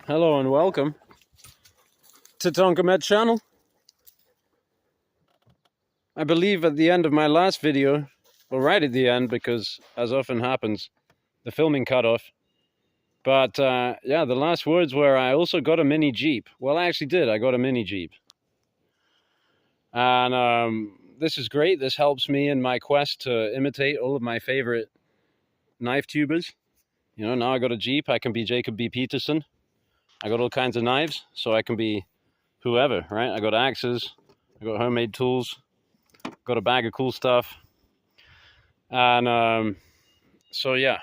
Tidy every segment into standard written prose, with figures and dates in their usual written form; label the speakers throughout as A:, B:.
A: Hello and welcome to Tonkamet channel. I believe at the end of my last video, well, right at the end, because as often happens, the filming cut off. But yeah, the last words were I also got a mini Jeep. Well, I actually did. I got a mini Jeep. And this is great. This helps me in my quest to imitate all of my favorite knife tubers. You know, now I got a Jeep. I can be Jacob B. Peterson. I got all kinds of knives, so I can be whoever, right? I got axes. I got homemade tools. Got a bag of cool stuff. And so yeah,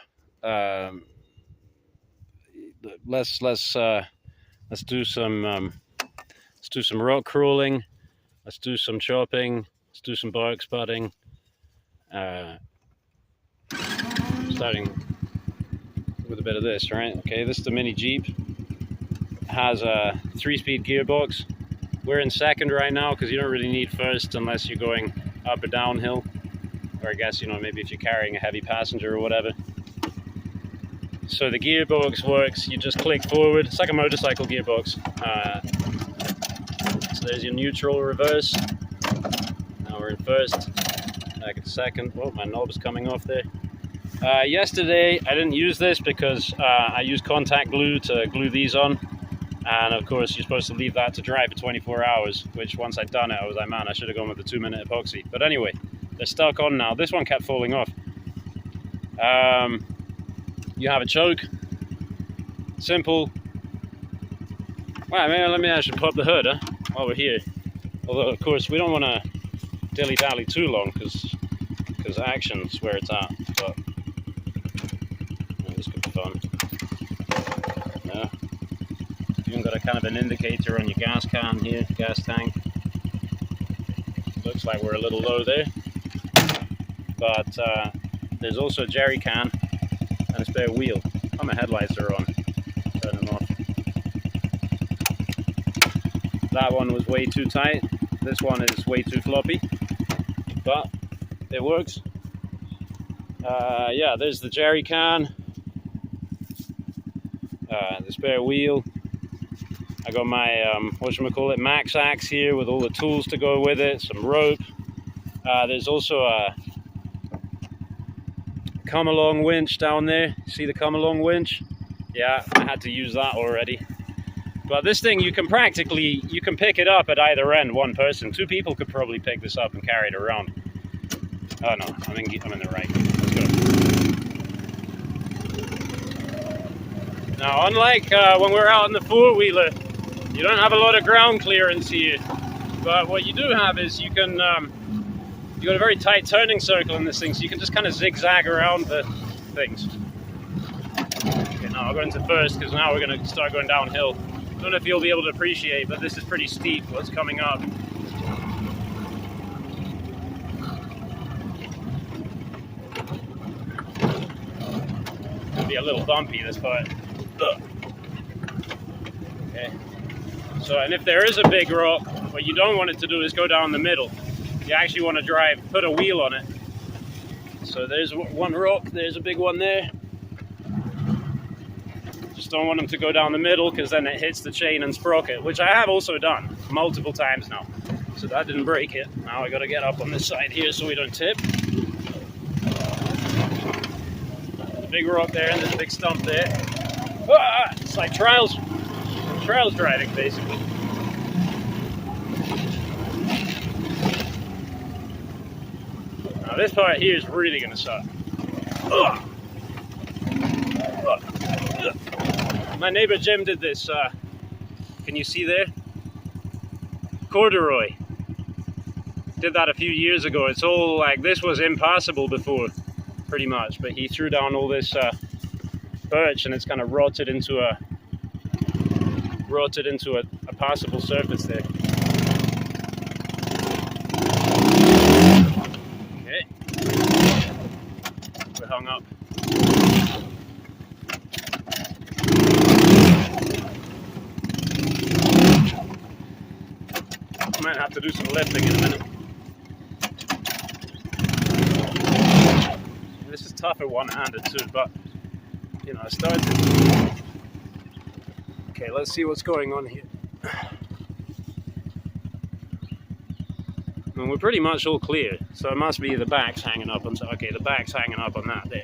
A: let's do some rock crawling. Let's do some chopping. Let's do some bark spudding. Starting with a bit of this, right? Okay, this is the mini Jeep. It has a 3-speed gearbox. We're in second right now because you don't really need first unless you're going up or downhill. Or I guess, you know, maybe if you're carrying a heavy passenger or whatever. So the gearbox works, you just click forward. It's like a motorcycle gearbox. So there's your neutral, reverse. Now we're in first, back in second. Oh, my knob is coming off there. Yesterday I didn't use this because I used contact glue to glue these on. And of course, you're supposed to leave that to dry for 24 hours, which once I'd done it, I was like, man, I should have gone with the 2-minute epoxy. But anyway, they're stuck on now. This one kept falling off. You have a choke. Simple. Well, maybe I should pop the hood, huh? While we're here. Although, of course, we don't want to dilly-dally too long, because action's where it's at. But this could be fun. Yeah. Even got a kind of an indicator on your gas can here, gas tank. Looks like we're a little low there. But there's also a jerry can and a spare wheel. Oh, my headlights are on. Turn them off. That one was way too tight. This one is way too floppy. But it works. Yeah, there's the jerry can. The spare wheel. I got my, whatchamacallit, max axe here with all the tools to go with it, some rope. There's also a come-along winch down there. See the come-along winch? Yeah, I had to use that already. But this thing, you can pick it up at either end, one person. 2 people could probably pick this up and carry it around. Oh no, I'm in the right. Let's go. Now, unlike when we're out in the 4-wheeler, you don't have a lot of ground clearance here, but what you do have is you can, you got a very tight turning circle in this thing, so you can just kind of zigzag around the things. Okay, now I'll go into first, because now we're going to start going downhill. I don't know if you'll be able to appreciate, but this is pretty steep, what's coming up. It'll be a little bumpy, this part. Ugh. Okay. So, and if there is a big rock, what you don't want it to do is go down the middle. You actually want to put a wheel on it. So there's one rock, there's a big one there. Just don't want them to go down the middle, because then it hits the chain and sprocket, which I have also done multiple times now. So that didn't break it. Now I got to get up on this side here so we don't tip. The big rock there, and there's a big stump there. Ah, it's like trials driving, basically. Now this part here is really going to suck. Ugh. Ugh. My neighbor Jim did this. Can you see there? Corduroy. Did that a few years ago. It's all like, this was impossible before, pretty much. But he threw down all this birch, and it's kind of rotted into a passable surface there. Okay. We're hung up. Might have to do some lifting in a minute. This is tougher one-handed too, but you know, I started. Okay, let's see what's going on here. And we're pretty much all clear, so it must be the back's hanging up on. Okay, the back's hanging up on that there.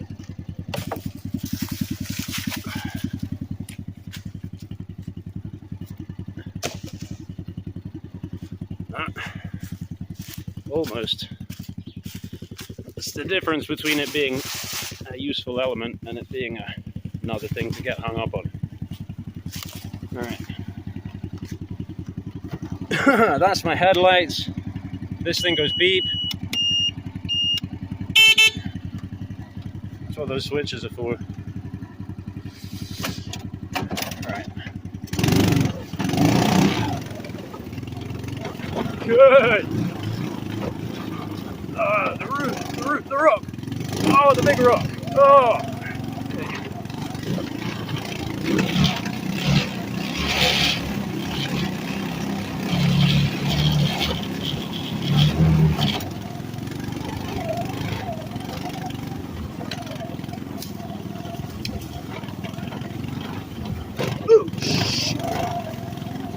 A: Almost. It's the difference between it being a useful element and it being another thing to get hung up on. Alright. That's my headlights. This thing goes beep. That's what those switches are for. Alright. Good! The rock! Oh, the big rock! Oh!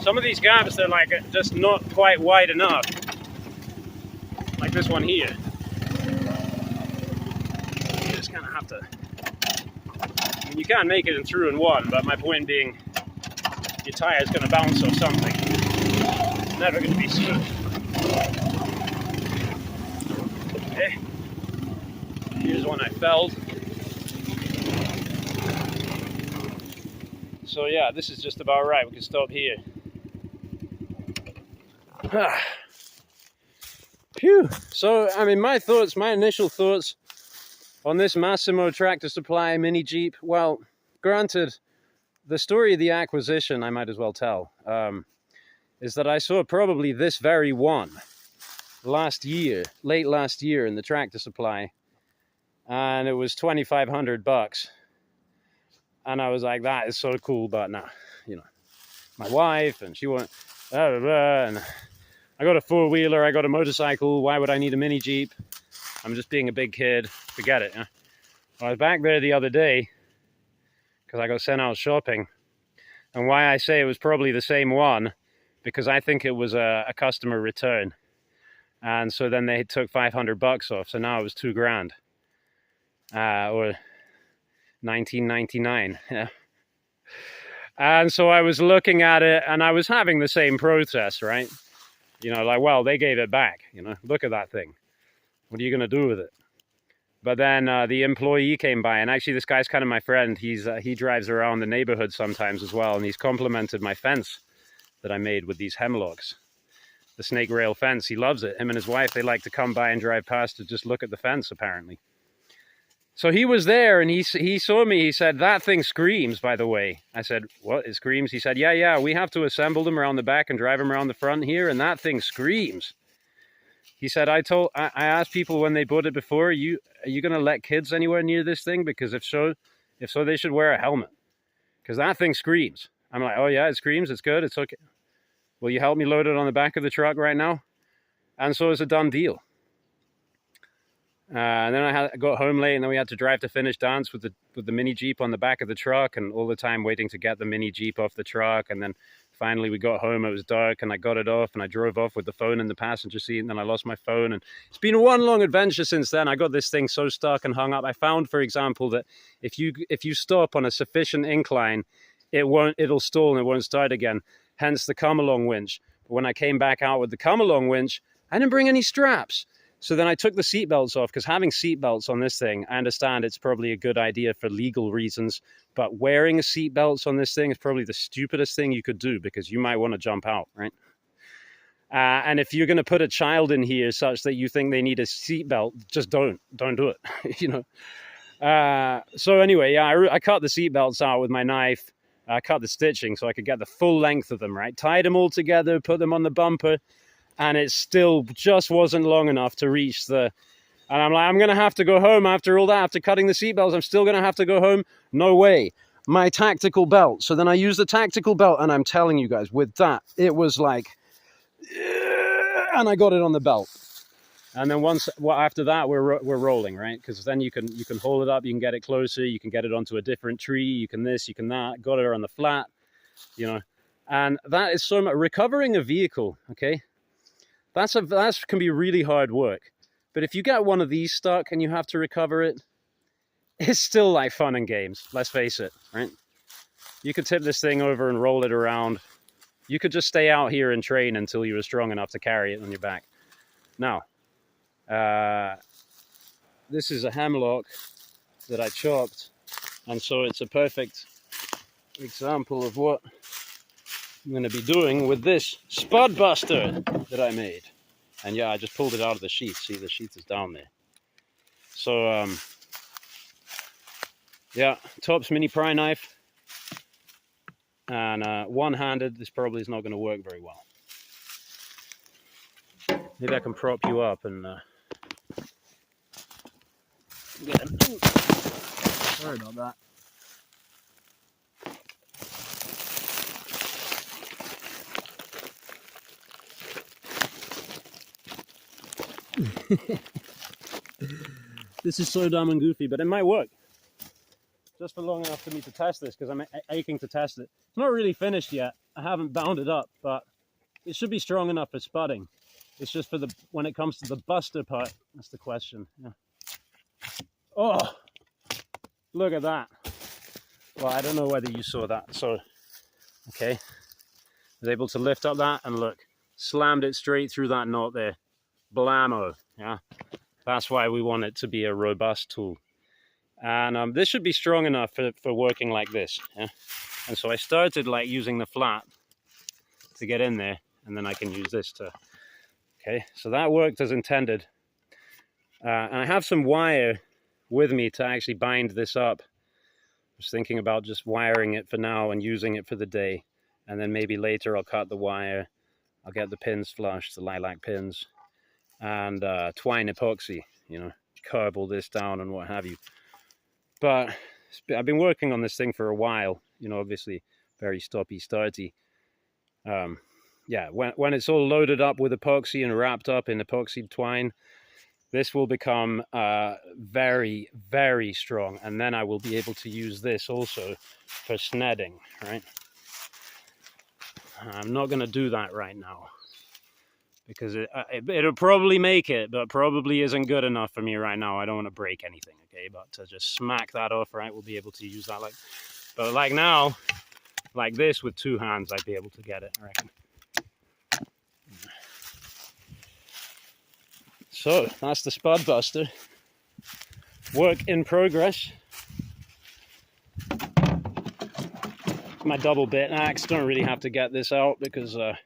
A: Some of these gaps, they're like just not quite wide enough. Like this one here. You just kind of have to... I mean, you can't make it in through in one, but my point being, your tire's going to bounce off something. It's never going to be smooth. Okay. Here's one I felled. So yeah, this is just about right. We can stop here. Phew. So, I mean, my initial thoughts on this Massimo Tractor Supply Mini Jeep, well, granted, the story of the acquisition, I might as well tell, is that I saw probably this very one late last year in the Tractor Supply, and it was $2,500. And I was like, that is so cool, but nah, you know, my wife, and she went, blah, blah, blah, and I got a four-wheeler, I got a motorcycle, why would I need a mini Jeep? I'm just being a big kid, forget it. Well, I was back there the other day, because I got sent out shopping, and why I say it was probably the same one, because I think it was a customer return, and so then they took $500 off, so now it was $2,000, or $19.99, yeah. And so I was looking at it, and I was having the same process, right? You know, like, well, they gave it back, you know, look at that thing. What are you going to do with it? But then the employee came by, and actually this guy's kind of my friend. He drives around the neighborhood sometimes as well, and he's complimented my fence that I made with these hemlocks. The snake rail fence, he loves it. Him and his wife, they like to come by and drive past to just look at the fence, apparently. So he was there, and he saw me. He said, that thing screams, by the way. I said, what, it screams? He said, yeah, we have to assemble them around the back and drive them around the front here, and that thing screams. He said, I asked people when they bought it before, are you going to let kids anywhere near this thing? Because if so, they should wear a helmet. Because that thing screams. I'm like, oh yeah, it screams, it's good, it's okay. Will you help me load it on the back of the truck right now? And so it's a done deal. And then I got home late, and then we had to drive to Finish Dance with the mini Jeep on the back of the truck, and all the time waiting to get the mini Jeep off the truck. And then finally we got home, it was dark, and I got it off, and I drove off with the phone in the passenger seat, and then I lost my phone. And it's been one long adventure since then. I got this thing so stuck and hung up. I found, for example, that if you stop on a sufficient incline, it'll stall and it won't start again. Hence the come-along winch. But when I came back out with the come-along winch, I didn't bring any straps. So then I took the seatbelts off, because having seatbelts on this thing, I understand it's probably a good idea for legal reasons, but wearing a seatbelts on this thing is probably the stupidest thing you could do, because you might want to jump out, right? And if you're going to put a child in here such that you think they need a seatbelt, just don't do it, you know? So anyway, yeah, I cut the seatbelts out with my knife. I cut the stitching so I could get the full length of them, right? Tied them all together, put them on the bumper, and it still just wasn't long enough to reach and I'm like, I'm going to have to go home after all that. After cutting the seatbelts, I'm still going to have to go home. No way. My tactical belt. So then I used the tactical belt, and I'm telling you guys, with that, it was like, and I got it on the belt. And then after that, we're rolling, right? Because then you can hold it up, you can get it closer, you can get it onto a different tree, you can this, you can that. Got it on the flat. you know. And that is so much, recovering a vehicle, okay? That can be really hard work. But if you get one of these stuck and you have to recover it, it's still like fun and games, let's face it, right? You could tip this thing over and roll it around. You could just stay out here and train until you were strong enough to carry it on your back. Now, this is a hemlock that I chopped, and so it's a perfect example of what I'm going to be doing with this spud buster that I made. And yeah, I just pulled it out of the sheath. See, the sheath is down there. So, yeah, Topps mini pry knife. And one-handed, this probably is not going to work very well. Maybe I can prop you up and get him. Sorry about that. This is so dumb and goofy, but it might work. Just for long enough for me to test this, because I'm aching to test it. It's not really finished yet. I haven't bound it up, but it should be strong enough for spudding. It's just for when it comes to the buster part, that's the question. Yeah. Oh, look at that. Well, I don't know whether you saw that. So, okay. I was able to lift up that and look, slammed it straight through that knot there. Blammo, yeah. That's why we want it to be a robust tool. And this should be strong enough for working like this, yeah. And so I started like using the flat to get in there, and then I can use this to, okay. So that worked as intended. And I have some wire with me to actually bind this up. I was thinking about just wiring it for now and using it for the day. And then maybe later I'll cut the wire. I'll get the pins flushed, the lilac pins, and twine epoxy, you know, curb all this down and what have you. But I've been working on this thing for a while, you know, obviously very stoppy-starty. Yeah, when it's all loaded up with epoxy and wrapped up in epoxy twine, this will become very, very strong. And then I will be able to use this also for snedding, right? I'm not going to do that right now, because it'll probably make it, but probably isn't good enough for me right now. I don't want to break anything, okay? But to just smack that off, right, we'll be able to use that but like now, like this with two hands, I'd be able to get it, I reckon. So, that's the spud buster. Work in progress. My double bit axe, don't really have to get this out because I've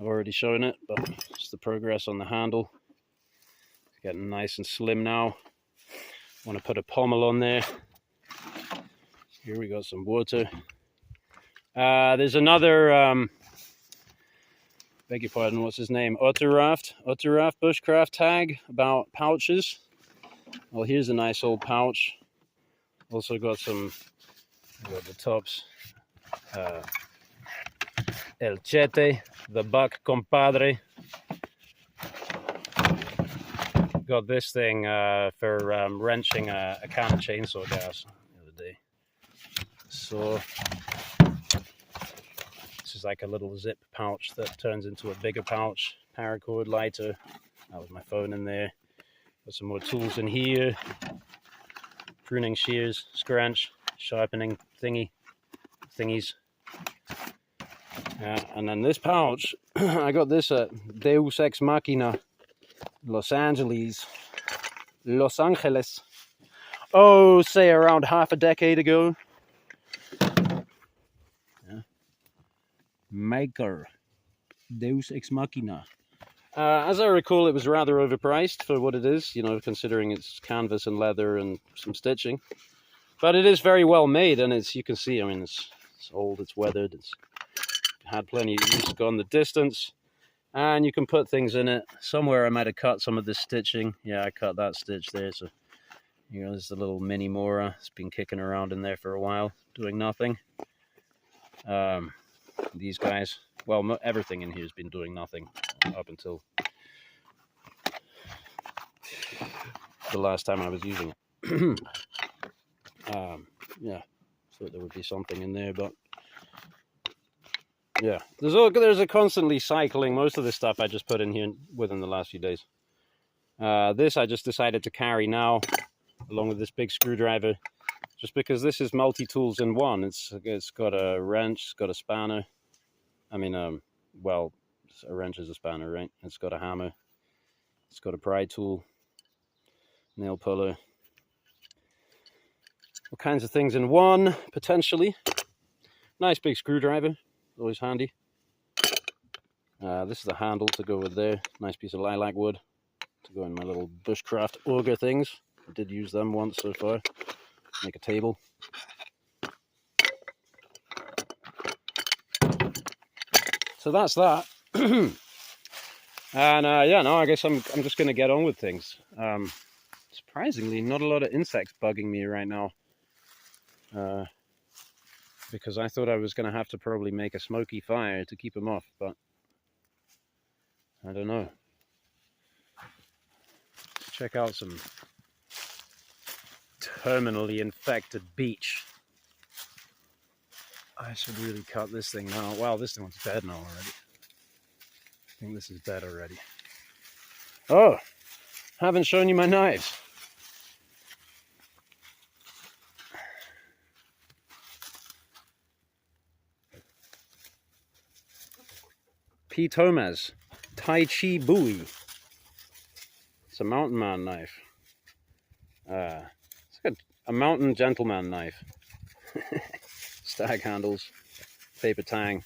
A: already shown it, but it's the progress on the handle. It's getting nice and slim now. Want to put a pommel on there. Here we got some water. There's another, beg your pardon, what's his name? Otterraft bushcraft tag about pouches. Well, here's a nice old pouch. Also got some, got the Topps. El Chete, the buck compadre. Got this thing for wrenching a can of chainsaw gas the other day. So this is like a little zip pouch that turns into a bigger pouch. Paracord lighter. That was my phone in there. Got some more tools in here. Pruning shears, scrunch, sharpening thingies. And then this pouch, I got this at Deus Ex Machina, Los Angeles. Oh, say around half a decade ago. Yeah. Maker, Deus Ex Machina. As I recall, it was rather overpriced for what it is, you know, considering it's canvas and leather and some stitching. But it is very well made, and you can see, I mean, it's old, it's weathered, it's had plenty of use, gone the distance, and you can put things in it. Somewhere I might have cut some of this stitching. Yeah, I cut that stitch there, so, you know, there's a little mini Mora. It's been kicking around in there for a while, doing nothing. These guys, well, everything in here has been doing nothing up until the last time I was using it. Yeah, thought there would be something in there, but Yeah, there's a constantly cycling. Most of the stuff I just put in here within the last few days. This I just decided to carry now, along with this big screwdriver, just because this is multi-tools in one. It's got a wrench, it's got a spanner. I mean, well, a wrench is a spanner, right? It's got a hammer, it's got a pry tool, nail puller, all kinds of things in one, potentially. Nice big screwdriver, always handy. This is the handle to go with there. Nice piece of lilac wood to go in my little bushcraft auger things. I did use them once so far. Make a table. So that's that. And yeah, no, I guess I'm just gonna get on with things. Surprisingly, not a lot of insects bugging me right now. Because I thought I was gonna have to probably make a smoky fire to keep them off, but I don't know. Let's check out some terminally infected beech. I should really cut this thing now. Wow, this one's dead now already. I think this is dead already. Oh, haven't shown you my knives. P. Tomaz, Tai Chi Bui. It's a mountain man knife. It's like a mountain gentleman knife. Stag handles, paper tang.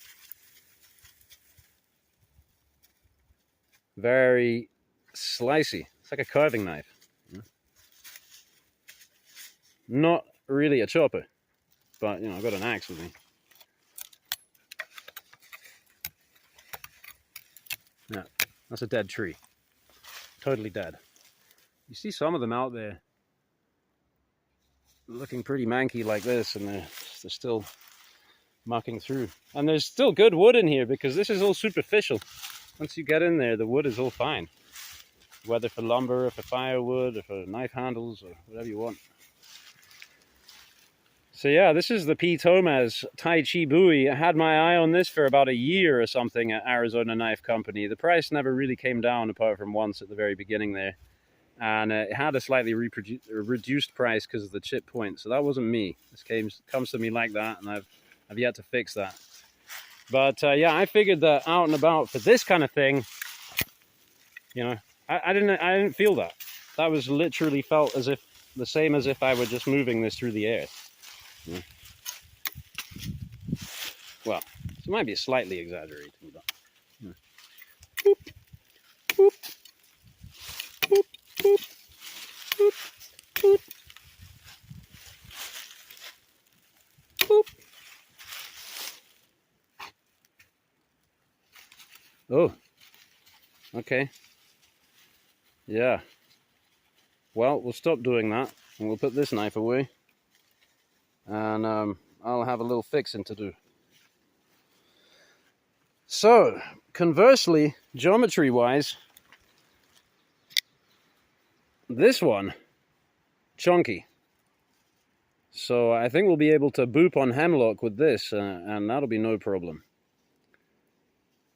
A: Very slicey. It's like a carving knife. Not really a chopper, but you know, I've got an axe with me. Yeah, that's a dead tree. Totally dead. You see some of them out there looking pretty manky like this, and they're still mucking through. And there's still good wood in here because this is all superficial. Once you get in there, the wood is all fine. Whether for lumber, or for firewood, or for knife handles, or whatever you want. So yeah, this is the P. Tomaz Tai Chi Bui. I had my eye on this for about a year or something at Arizona Knife Company. The price never really came down apart from once at the very beginning there. And it had a slightly reduced price because of the chip point. So that wasn't me. This comes to me like that, and I've yet to fix that. But yeah, I figured that out and about for this kind of thing, you know, I didn't feel that. That was literally felt as if the same as if I were just moving this through the air. Yeah. Well, it might be slightly exaggerating, but yeah. Boop, boop, boop, boop, boop, boop, boop. Oh, okay. Yeah. Well, we'll stop doing that, and we'll put this knife away. And I'll have a little fixing to do. So, conversely, geometry-wise, this one, chunky. So I think we'll be able to boop on hemlock with this, and that'll be no problem.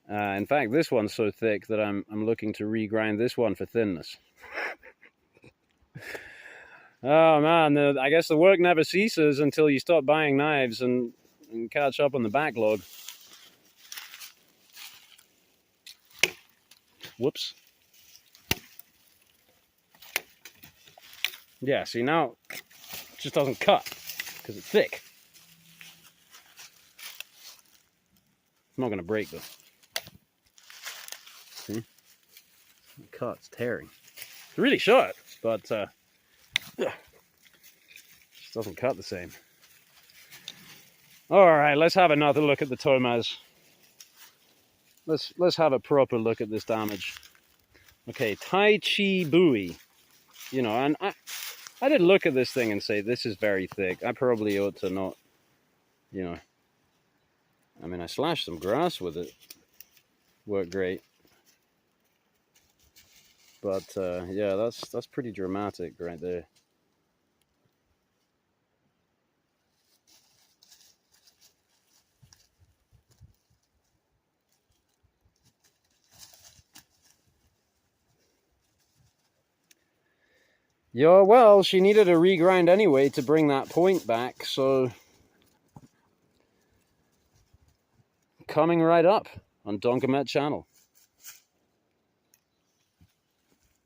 A: In fact, this one's so thick that I'm looking to regrind this one for thinness. Oh man, I guess the work never ceases until you stop buying knives and catch up on the backlog. Whoops. Yeah, see now, it just doesn't cut because it's thick. It's not going to break though. See? It cuts, tearing. It's really sharp, but just doesn't cut the same. All right, let's have another look at the Tomaz. Let's have a proper look at this damage. Okay, Tai Chi Bui. You know, and I did look at this thing and say, this is very thick. I probably ought to not, you know. I mean, I slashed some grass with it. Worked great. But, yeah, that's pretty dramatic right there. Yeah, well, she needed a regrind anyway to bring that point back, so... Coming right up on Donkamet Channel.